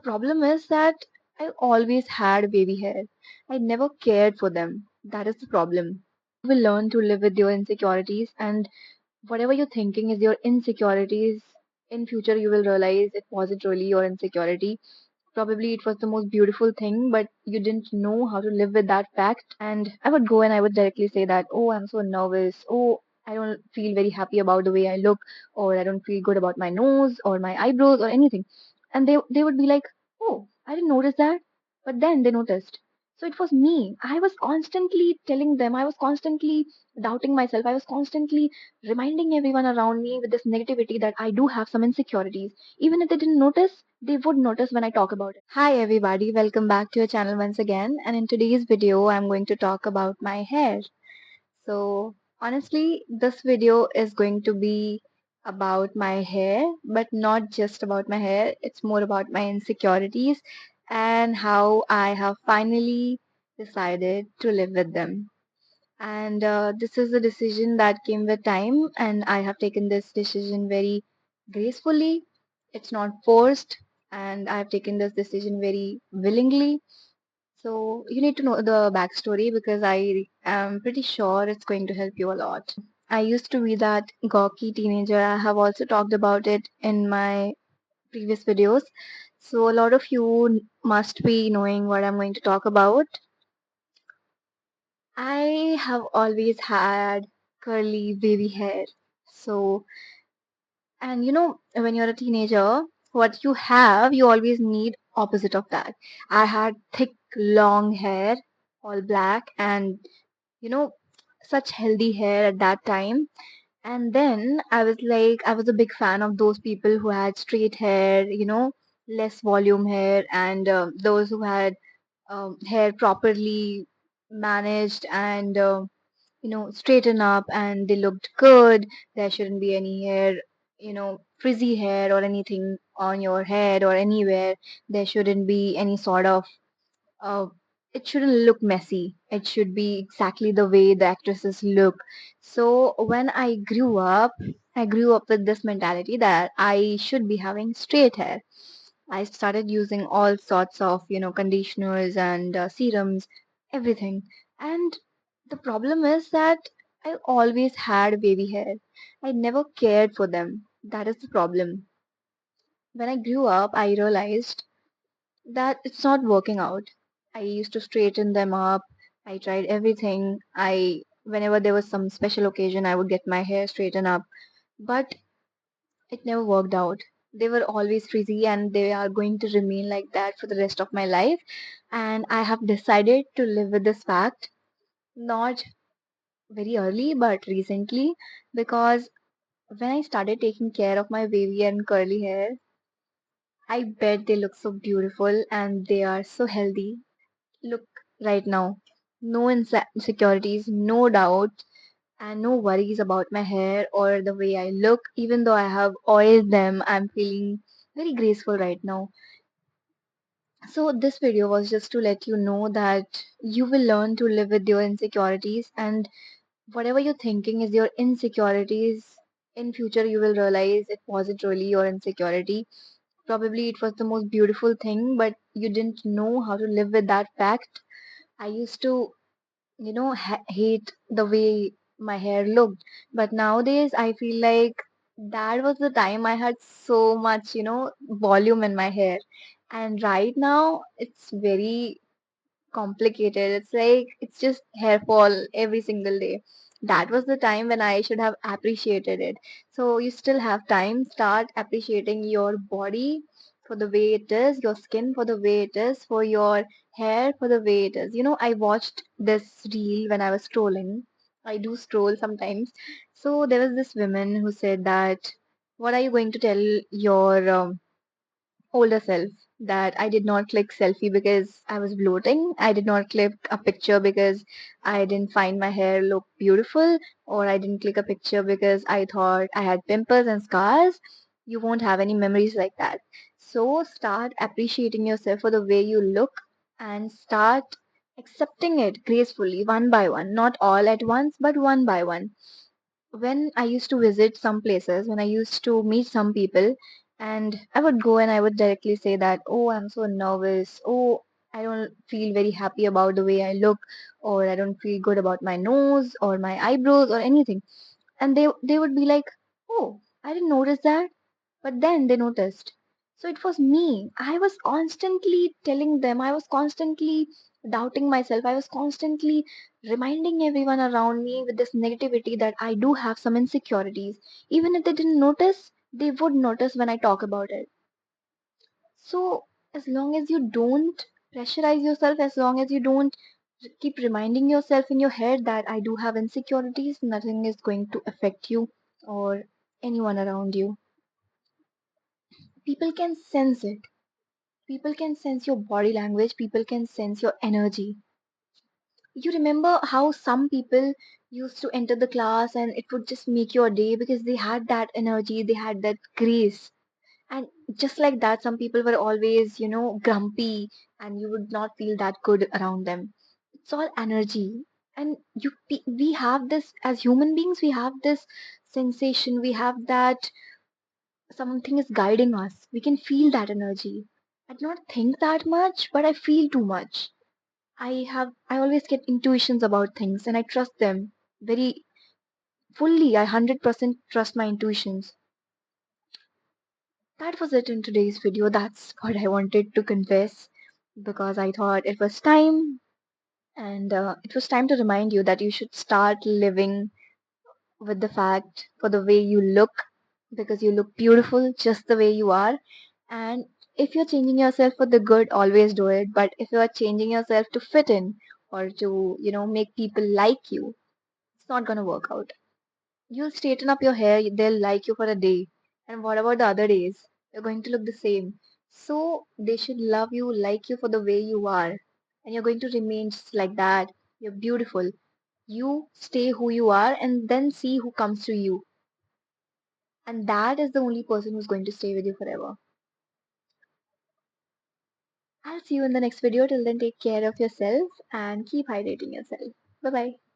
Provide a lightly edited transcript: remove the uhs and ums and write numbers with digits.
Problem is that I always had baby hair. I never cared for them. That is the problem. You will learn to live with your insecurities, and whatever you're thinking is your insecurities, in future you will realize it wasn't really your insecurity. Probably it was the most beautiful thing, but you didn't know how to live with that fact. And I would go and I would directly say that, oh, I'm so nervous. Oh, I don't feel very happy about the way I look, or I don't feel good about my nose or my eyebrows or anything. And they would be like, oh, I didn't notice that. But then they noticed. So it was me. I was constantly telling them, I was constantly doubting myself. I was constantly reminding everyone around me with this negativity that I do have some insecurities. Even if they didn't notice, they would notice when I talk about it. Hi everybody, welcome back to your channel once again. And in today's video, I'm going to talk about my hair. So honestly, this video is going to be about my hair, but not just about my hair. It's more about my insecurities and how I have finally decided to live with them. And this is a decision that came with time, and I have taken this decision very gracefully. It's not forced, and I have taken this decision very willingly. So you need to know the backstory because I am pretty sure it's going to help you a lot. I used to be that gawky teenager. I have also talked about it in my previous videos. So a lot of you must be knowing what I'm going to talk about. I have always had curly wavy hair. So, and when you're a teenager, what you have, you always need opposite of that. I had thick, long hair, all black, and you know, such healthy hair at that time. And then I was a big fan of those people who had straight hair, less volume hair, and those who had hair properly managed and straighten up and they looked good. There shouldn't be any hair, frizzy hair or anything on your head or anywhere. There shouldn't be any sort of uh, it shouldn't look messy. It should be exactly the way the actresses look. So when I grew up with this mentality that I should be having straight hair. I started using all sorts of, conditioners and serums, everything. And the problem is that I always had baby hair. I never cared for them. That is the problem. When I grew up, I realized that it's not working out. I used to straighten them up. I tried everything. Whenever there was some special occasion, I would get my hair straightened up. But it never worked out. They were always frizzy and they are going to remain like that for the rest of my life. And I have decided to live with this fact, not very early, but recently, because when I started taking care of my wavy and curly hair, I bet they look so beautiful and they are so healthy. Look right now. No insecurities, no doubt, and no worries about my hair or the way I look. Even though I have oiled them, I'm feeling very graceful right now. So, this video was just to let you know that you will learn to live with your insecurities, and whatever you're thinking is your insecurities, in future you will realize it wasn't really your insecurity. Probably it was the most beautiful thing, but you didn't know how to live with that fact. I used to hate the way my hair looked. But nowadays, I feel like that was the time I had so much, volume in my hair. And right now, it's very complicated. It's like it's just hair fall every single day. That was the time when I should have appreciated it. So you still have time. Start appreciating your body for the way it is, your skin for the way it is, for your hair for the way it is. I watched this reel when I was scrolling. I do scroll sometimes. So there was this woman who said that, what are you going to tell your older self that I did not click selfie because I was bloating. I did not click a picture because I didn't find my hair look beautiful, or I didn't click a picture because I thought I had pimples and scars. You won't have any memories like that. So start appreciating yourself for the way you look and start accepting it gracefully, one by one, not all at once, but one by one. When I used to visit some places, when I used to meet some people, And I would go and I would directly say that, oh, I'm so nervous. Oh, I don't feel very happy about the way I look, or I don't feel good about my nose or my eyebrows or anything. And they would be like, oh, I didn't notice that. But then they noticed. So it was me. I was constantly telling them, I was constantly doubting myself, I was constantly reminding everyone around me with this negativity that I do have some insecurities. Even if they didn't notice, they would notice when I talk about it. So as long as you don't pressurize yourself, as long as you don't keep reminding yourself in your head that I do have insecurities, nothing is going to affect you or anyone around you. People can sense it. People can sense your body language. People can sense your energy. You remember how some people used to enter the class and it would just make your day because they had that energy, they had that grace. And just like that, some people were always, grumpy and you would not feel that good around them. It's all energy. And we have this, as human beings, we have this sensation, we have that something is guiding us. We can feel that energy. I do not think that much, but I feel too much. I always get intuitions about things and I trust them very fully. I 100% trust my intuitions. That was it in today's video. That's what I wanted to confess because I thought it was time, and it was time to remind you that you should start living with the fact for the way you look, because you look beautiful just the way you are. And if you're changing yourself for the good, always do it. But if you are changing yourself to fit in or to, make people like you, it's not going to work out. You'll straighten up your hair, they'll like you for a day. And what about the other days? You're going to look the same. So they should love you, like you for the way you are. And you're going to remain just like that. You're beautiful. You stay who you are and then see who comes to you. And that is the only person who's going to stay with you forever. I'll see you in the next video. Till then, take care of yourself and keep hydrating yourself. Bye bye.